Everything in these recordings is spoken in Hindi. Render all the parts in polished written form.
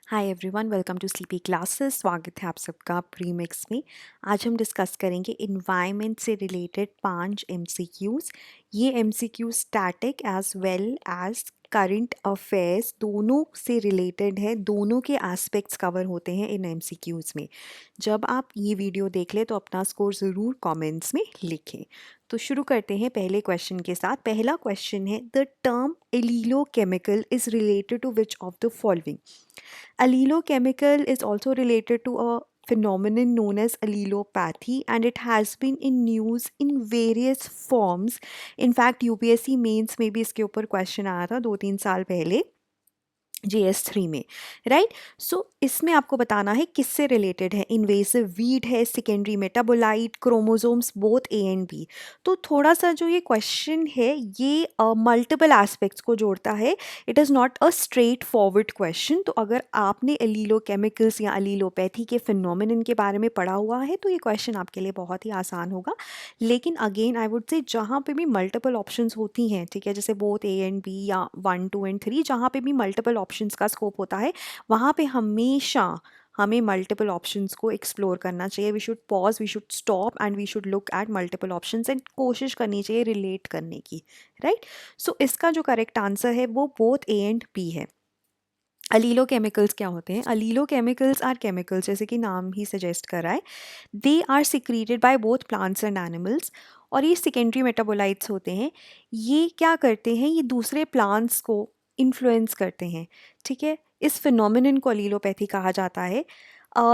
Hi everyone, welcome to sleepy classes. स्वागत है आप सबका प्रीमिक्स में। आज हम डिस्कस करेंगे इन्वायरमेंट से रिलेटेड 5 एमसीक्यूज़। ये MCQ static as well as current affairs दोनों से रिलेटेड है। दोनों के एस्पेक्ट्स कवर होते हैं इन एमसीक्यूज़ में। जब आप ये वीडियो देख लें तो अपना स्कोर ज़रूर कमेंट्स में लिखें। तो शुरू करते हैं पहले क्वेश्चन के साथ। पहला क्वेश्चन है, the term allelochemical is related to which of the following? Allelochemical is also related to a phenomenon known as allelopathy, and it has been in news in various forms. In fact, UPSC mains में भी इसके ऊपर क्वेश्चन आया था 2-3 साल पहले JS3 में, राइट। सो इसमें आपको बताना है किससे रिलेटेड है। इन्वेसिव वीड है, secondary metabolite, chromosomes both A and B. तो थोड़ा सा जो ये क्वेश्चन है ये मल्टीपल एस्पेक्ट्स को जोड़ता है। It is not a straight forward question. तो अगर आपने एलीलोकेमिकल्स या एलीलोपैथी के फिनोमिनन के बारे में पढ़ा हुआ है तो ये क्वेश्चन आपके लिए बहुत ही आसान होगा। लेकिन अगेन आई वुड से जहाँ पे भी मल्टीपल ऑप्शंस होती हैं, ठीक है, जैसे बोथ ए एंड बी या 1, 2 एंड 3, जहाँ पे भी मल्टीपल ऑप्शंस का स्कोप होता है वहाँ पे हमेशा हमें मल्टीपल ऑप्शंस को एक्सप्लोर करना चाहिए। We should pause, we should stop and we should look at multiple options and कोशिश करनी चाहिए रिलेट करने की, राइट। सो इसका जो करेक्ट आंसर है वो बोथ ए एंड बी है। अलीलोकेमिकल्स क्या होते हैं? अलीलोकेमिकल्स आर केमिकल्स, जैसे कि नाम ही सजेस्ट कर रहा है। They are secreted by both plants and animals. और ये सेकेंडरी मेटाबोलाइट्स होते हैं। ये क्या करते हैं? ये दूसरे प्लांट्स को इन्फ्लुएंस करते हैं, ठीक है। इस फिनोमिनन को अलीलोपैथी कहा जाता है।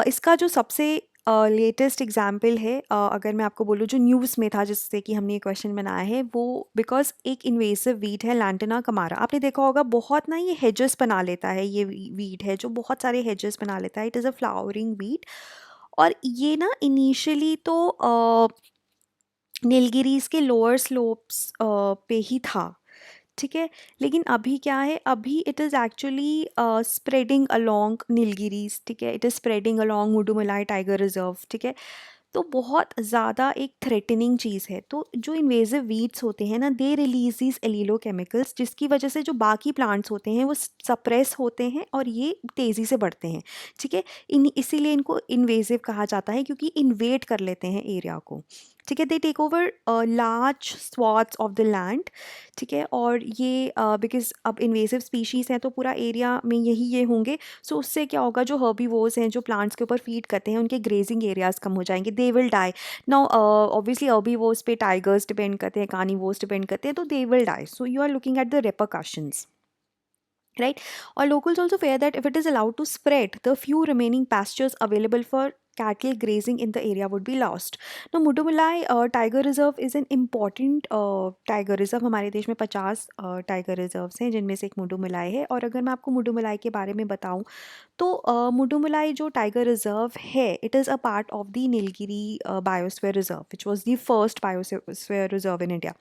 इसका जो सबसे लेटेस्ट एग्जाम्पल है, अगर मैं आपको बोलूँ जो न्यूज़ में था जिससे कि हमने ये क्वेश्चन बनाया है, वो बिकॉज एक इन्वेसिव वीड है लैंटना कमारा। आपने देखा होगा बहुत ना, ये हेजेस बना लेता है। ये वीड है जो बहुत सारे हेजेस बना लेता है। It is a flowering weed. और ये ना इनिशियली तो नीलगिरीज के लोअर स्लोप्स पे ही था, ठीक है। लेकिन अभी क्या है, अभी it is actually spreading along Nilgiris, ठीक है। It is spreading along Mudumalai tiger reserve, ठीक है। तो बहुत ज़्यादा एक थ्रेटनिंग चीज़ है। तो जो इन्वेजिव वीड्स होते हैं ना, दे रिलीज दीज एलिलोकेमिकल्स, जिसकी वजह से जो बाकी प्लांट्स होते हैं वो सप्रेस होते हैं और ये तेज़ी से बढ़ते हैं, ठीक है। इसीलिए इनको इन्वेजिव कहा जाता है, क्योंकि इन्वेड कर लेते हैं एरिया को, ठीक है। They take over large swathes of the land, ठीक है। और ये बिकॉज अब इन्वेसिव स्पीशीज़ हैं तो पूरा एरिया में यही ये होंगे। सो उससे क्या होगा, जो हर्बीवोर्स हैं जो प्लांट्स के ऊपर फीड करते हैं उनके ग्रेजिंग एरियाज कम हो जाएंगे। They will die. Now obviously herbivores पे टाइगर्स डिपेंड करते हैं, कार्निवोर्स डिपेंड करते हैं, तो they will die. So you are looking at the repercussions, right? Or locals also fear that if it is allowed to spread, the few remaining pastures available for cattle grazing in the area would be lost. Now, Mudumalai Tiger Reserve is an important tiger reserve. हमारे देश में 50 टाइगर रिजर्व्स हैं जिनमें से एक मुडुमलाई है। और अगर मैं आपको मुडुमलाई के बारे में बताऊं तो मुडुमलाई जो टाइगर रिजर्व है, it is a part of the Nilgiri biosphere reserve which was the first biosphere reserve in India,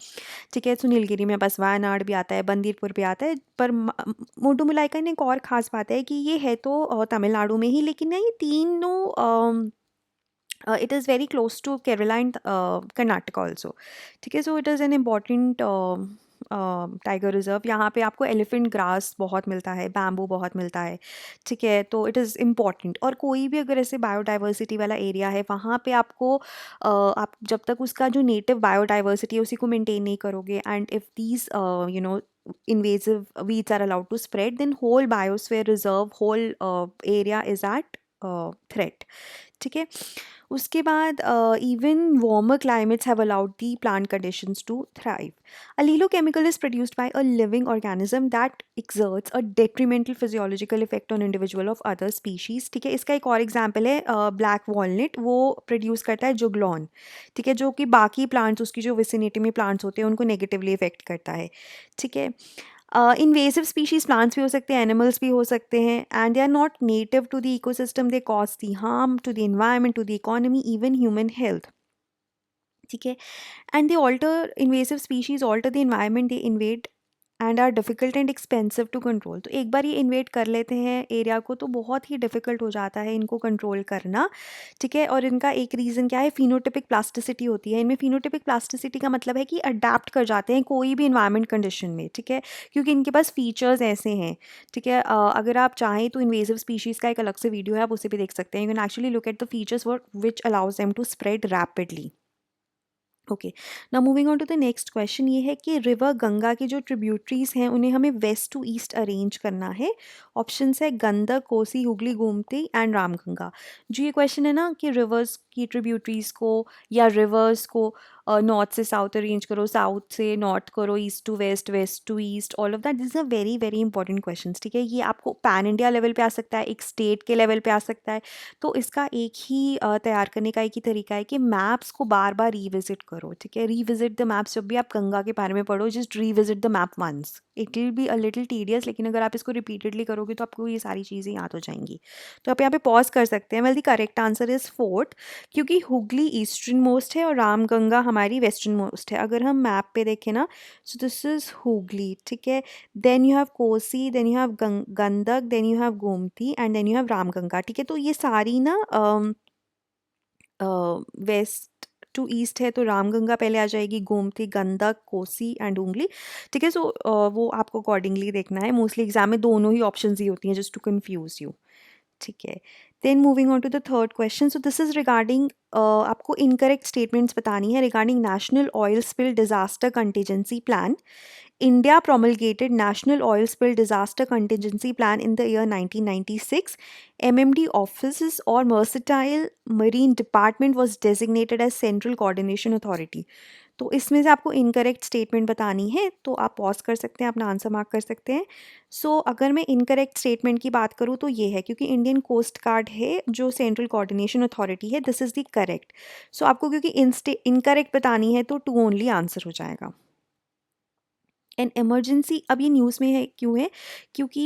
ठीक है। सो नीलगिरी में बस वायनाड भी आता है, बंदीपुर भी आता है, पर मुडुमलाई का एक और ख़ास बात है कि ये है तो तमिलनाडु में ही, लेकिन ना ये तीनों it is very close to Kerala and Karnataka also, ठीक है। So it is an important tiger reserve. यहाँ पे आपको एलिफेंट ग्रास बहुत मिलता है, बैम्बू बहुत मिलता है, ठीक है। तो इट इज़ इम्पॉर्टेंट। और कोई भी अगर ऐसे बायोडाइवर्सिटी वाला एरिया है वहाँ पे आपको आप जब तक उसका जो नेटिव बायोडाइवर्सिटी है उसी को मेंटेन नहीं करोगे, and if these invasive weeds are allowed to spread, then whole biosphere reserve, whole area is at threat, ठीक है। उसके बाद even warmer climates have allowed the plant conditions to thrive. Allelochemical is produced by a living organism that exerts a detrimental physiological effect on individual of other species, ठीक है। इसका एक और एग्जाम्पल है ब्लैक वॉलनट। वो प्रोड्यूस करता है जुगलॉन, ठीक है, जो कि बाकी प्लांट्स, उसकी जो विसिनिटी में प्लांट्स होते हैं उनको नेगेटिवली इफेक्ट करता है, ठीक है। इन्वेसिव स्पीशीज प्लांट्स भी हो सकते हैं, एनिमल्स भी हो सकते हैं, and they are not native to the ecosystem. They cause the harm to the environment, to the economy, even human health, ठीक है। And they alter, invasive species alter the environment they invade and are difficult and expensive to control. तो एक बार ये इन्वेट कर लेते हैं एरिया को तो बहुत ही डिफ़िकल्ट हो जाता है इनको कंट्रोल करना, ठीक है। और इनका एक रीज़न क्या है, फिनोटिपिक प्लास्टिसिटी होती है इनमें। फिनोटिपिक प्लास्टिसिटी का मतलब है कि अडेप्ट कर जाते हैं कोई भी इन्वायरमेंट कंडीशन में, ठीक है, क्योंकि इनके पास फीचर्स ऐसे हैं, ठीक है। अगर आप चाहें तो इन्वेजिव स्पीशीज़ का एक अलग से वीडियो है, आप उसे भी देख सकते हैं। You can actually look at the features which allows them to spread rapidly. Okay, now moving on to the next question, ये है कि रिवर गंगा की जो ट्रिब्यूटरीज हैं उन्हें हमें वेस्ट टू ईस्ट अरेंज करना है। ऑप्शंस है गंडक, कोसी, हुगली, गोमती एंड रामगंगा। जो ये क्वेश्चन है ना कि रिवर्स की ट्रिब्यूटरीज को या रिवर्स को नॉर्थ से साउथ अरेंज करो, साउथ से नॉर्थ करो, east to west, west to east, all of that, this are very very important question, ठीक है। ये आपको पैन इंडिया लेवल पे आ सकता है, एक स्टेट के लेवल पे आ सकता है। तो इसका एक ही तैयार करने का एक ही तरीका है कि मैप्स को बार बार रीविजिट करो, ठीक है। रीविजिट द मैप्स, जब भी आप गंगा के बारे में पढ़ो just revisit the map once, it will be a little tedious, लेकिन अगर आप इसको रिपीटेडली करोगे तो आपको ये सारी चीज़ें याद हो जाएंगी। तो आप यहाँ पे पॉज कर सकते हैं। Well the correct answer is fourth, क्योंकि हुगली ईस्टर्न मोस्ट है और रामगंगा हमारी वेस्टर्न मोस्ट है। अगर हम मैप पे देखें ना, सो दिस इज हुगली, ठीक है, then you have Kosi, then you have Gandak, then you have Gomti and then you have Ramganga, ठीक है। तो ये सारी ना वेस्ट टू ईस्ट है, तो रामगंगा पहले आ जाएगी, गोमती, गंडक, कोसी एंड हुगली, ठीक है। सो वो आपको अकॉर्डिंगली देखना है। मोस्टली एग्जाम में दोनों ही ऑप्शंस ही होती हैं जस्ट टू कंफ्यूज यू, ठीक है। Then moving on to the third question, so this is regarding, आपको इनकरेक्ट स्टेटमेंट्स बतानी है regarding national oil spill disaster contingency plan. India promulgated National Oil Spill Disaster Contingency Plan in the year 1996. MMD offices or Mercantile Marine Department was designated as Central Coordination Authority. तो इसमें से आपको इनकरेक्ट स्टेटमेंट बतानी है, तो आप पॉज कर सकते हैं, अपना आंसर मार्क कर सकते हैं। सो अगर मैं इनकरेक्ट स्टेटमेंट की बात करूँ तो ये है, क्योंकि इंडियन कोस्ट गार्ड है जो सेंट्रल कोऑर्डिनेशन अथॉरिटी है, दिस इज़ द करेक्ट। सो आपको क्योंकि इनकरेक्ट बतानी है तो टू ओनली आंसर हो जाएगा। एन इमरजेंसी, अब ये न्यूज़ में है क्यों है, क्योंकि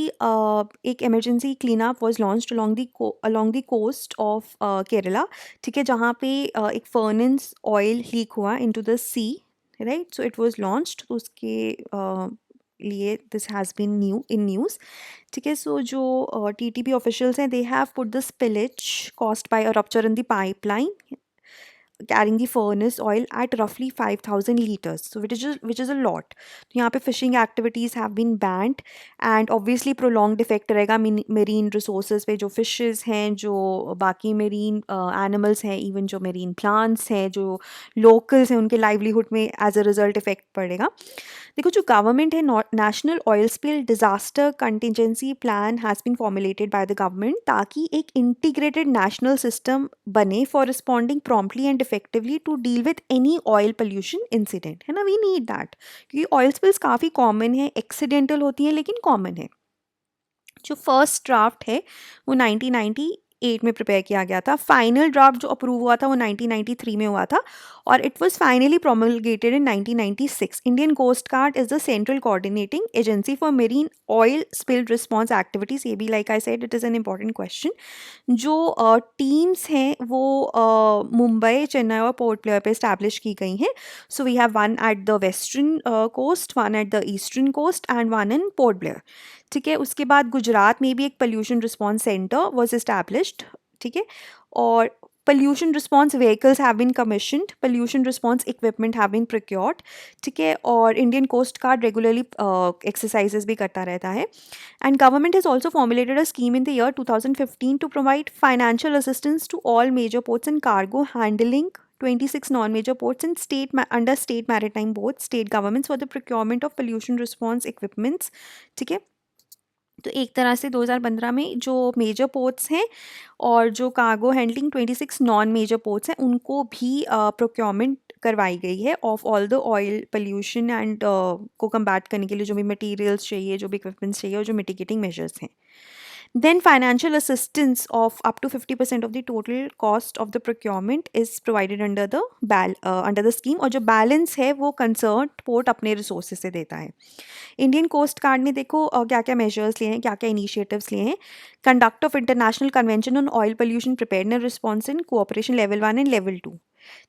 एक emergency clean up was launched along the coast of Kerala, ठीक है, जहाँ पे एक फर्नेस ऑयल लीक हुआ into the sea, right. So it was launched, तो उसके लिए दिस हैज़ बीन न्यूज़, ठीक है। सो जो टीटीपी ऑफिशियल्स हैं, they have put the spillage caused by a rupture in the pipeline carrying the furnace oil at roughly 5,000 liters, so which is a lot. तो यहाँ पे fishing activities have been banned and obviously prolonged effect रहेगा marine resources पे, जो fishes हैं, जो बाकी marine animals हैं, even जो marine plants हैं, जो locals हैं, उनके livelihood में as a result effect पड़ेगा। देखो, जो गवर्नमेंट है, national oil spill disaster contingency plan has been formulated by the government, ताकि एक इंटीग्रेटेड नेशनल सिस्टम बने for responding promptly and effectively to deal with any oil pollution incident, है ना। वी नीड दैट, क्योंकि ऑयल स्पिल्स काफ़ी कॉमन है, एक्सीडेंटल होती हैं लेकिन कॉमन है। जो फर्स्ट ड्राफ्ट है वो 1998 में प्रिपेयर किया गया था। फाइनल ड्राफ्ट जो अप्रूव हुआ था वो 1993 में हुआ था और it was finally promulgated in 1996। Indian coast guard is the central coordinating agency for marine oil spill response activities. ये भी like I said it is an important question. जो टीम्स हैं वो मुंबई, चेन्नई और पोर्ट ब्लेयर पे इस्टेब्लिश की गई हैं। So we have one at the western coast, one at the eastern coast and one in Port Blair, ठीक है। उसके बाद गुजरात में भी एक pollution response centre was established, ठीक है। और pollution response vehicles have been commissioned, pollution response equipment have been procured, ठीक है। और Indian coast guard regularly exercises भी करता रहता है। And government has also formulated a scheme in the year 2015 to provide financial assistance to all major ports and cargo handling 26 non-major ports and under state maritime boards, state governments for the procurement of pollution response equipments, ठीक है। तो एक तरह से 2015 में जो मेजर पोर्ट्स हैं और जो cargo handling 26 non major ports हैं उनको भी प्रोक्योरमेंट करवाई गई है of all the oil pollution and को कम्बैट करने के लिए जो भी मटेरियल्स चाहिए, जो भी इक्विपमेंट्स चाहिए और जो मिटिगेटिंग मेजर्स हैं। Then financial assistance of up to 50% of the total cost of the procurement is provided under the scheme, और जो बैलेंस है वो कंसर्न पोर्ट अपने रिसोर्सेज से देता है। इंडियन कोस्ट गार्ड ने देखो क्या क्या मेजर्स लिए हैं, क्या क्या इनिशिएटिव्स लिए हैं। Conduct of international convention on oil pollution preparedness response in cooperation level 1 and level 2,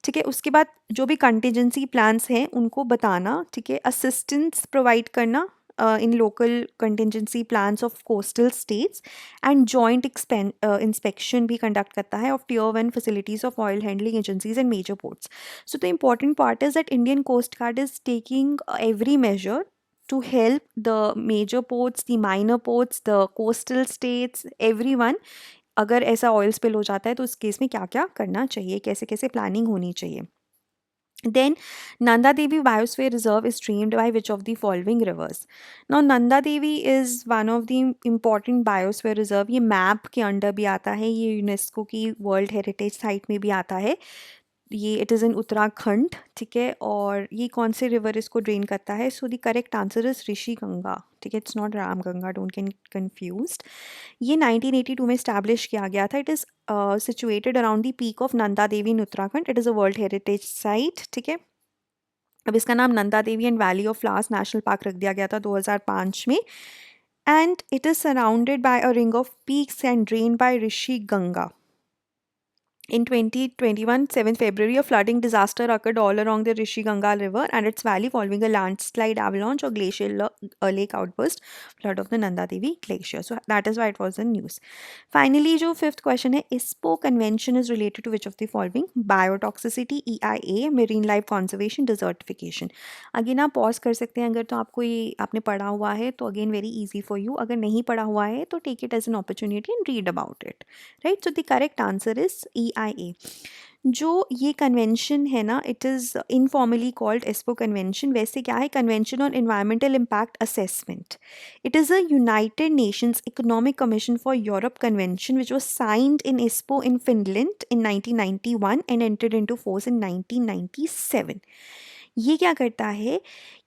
ठीक है। उसके बाद जो भी कंटीजेंसी प्लान्स हैं उनको बताना, ठीक है। असिस्टेंस प्रोवाइड करना in local contingency plans of coastal states and joint inspection भी conduct करता है of tier 1 facilities of oil handling agencies and major ports. So the important part is that Indian Coast Guard is taking every measure to help the major ports, the minor ports, the coastal states, everyone. अगर ऐसा ऑयल स्पिल हो जाता है तो उस केस में क्या क्या करना चाहिए, कैसे कैसे प्लानिंग होनी चाहिए. Then Nanda Devi Biosphere Reserve is drained by which of the following rivers? Now Nanda Devi is one of the important biosphere reserve. ये मैप के अंडर भी आता है, ये यूनेस्को की वर्ल्ड हेरिटेज साइट में भी आता है. ये इट इज़ इन उत्तराखंड, ठीक है. और ये कौन से रिवर इसको ड्रेन करता है? So the correct answer is Rishi Ganga, ठीक है. It's not Ram Ganga, don't get confused. ये 1982 में इस्टेब्लिश किया गया था. It is situated around the peak of Nanda Devi in Uttarakhand. It is a world heritage site, ठीक है. अब इसका नाम Nanda Devi and valley of flowers national park रख दिया गया था 2005 में. And it is surrounded by a ring of peaks and drain by Rishi Ganga. In 2021, 7th February, a flooding disaster occurred all along the Rishi Ganga River and its valley following a landslide, avalanche or glacial lake outburst, flood of the Nanda Devi Glacier. So that is why it was in news. Finally, जो fifth question है, ISPO convention is related to which of the following? Biotoxicity, EIA, marine life conservation, desertification. Again आप pause कर सकते हैं. अगर तो आपको ये आपने पढ़ा हुआ है तो again very easy for you. अगर नहीं पढ़ा हुआ है तो take it as an opportunity and read about it. Right? So the correct answer is EIA. जो ये कन्वेंशन है ना, it is informally called Espoo convention. वैसे क्या है? Convention on environmental impact assessment. It is a United Nations economic commission for Europe convention which was signed in Espoo in Finland in 1991 and entered into force in 1997. ये क्या करता है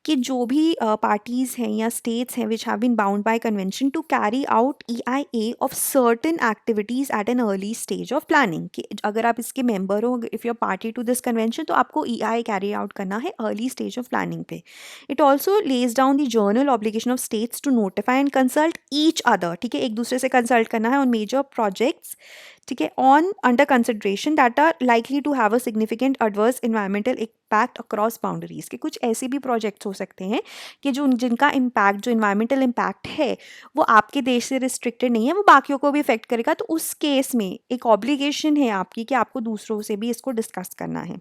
कि जो भी पार्टीज़ हैं या स्टेट्स हैं which have been bound by convention to carry out EIA of certain activities at an early stage of planning. कि अगर आप इसके मेंबर हो, if you are party to this convention, तो आपको EIA कैरी आउट करना है अर्ली स्टेज ऑफ प्लानिंग पे. It also lays down the general obligation of states to notify and consult each other, ठीक है. एक दूसरे से कंसल्ट करना है ऑन मेजर प्रोजेक्ट्स, ठीक है, on under consideration that are likely to have a significant adverse environmental impact across boundaries. के कुछ ऐसे भी प्रोजेक्ट्स हो सकते हैं कि जो जिनका इम्पैक्ट, जो इन्वायरमेंटल इम्पैक्ट है वो आपके देश से रिस्ट्रिक्टेड नहीं है, वो बाकियों को भी इफेक्ट करेगा. तो उस केस में एक ऑब्लिगेशन है आपकी कि आपको दूसरों से भी इसको डिस्कस करना है.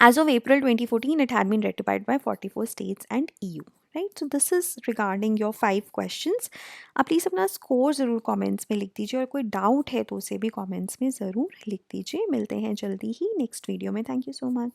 As of April 2014, it had been ratified by 44 states and EU. Right, so this is regarding your 5 questions. आप प्लीज़ अपना स्कोर ज़रूर कमेंट्स में लिख दीजिए और कोई डाउट है तो उसे भी कमेंट्स में ज़रूर लिख दीजिए. मिलते हैं जल्दी ही नेक्स्ट वीडियो में. Thank you so much.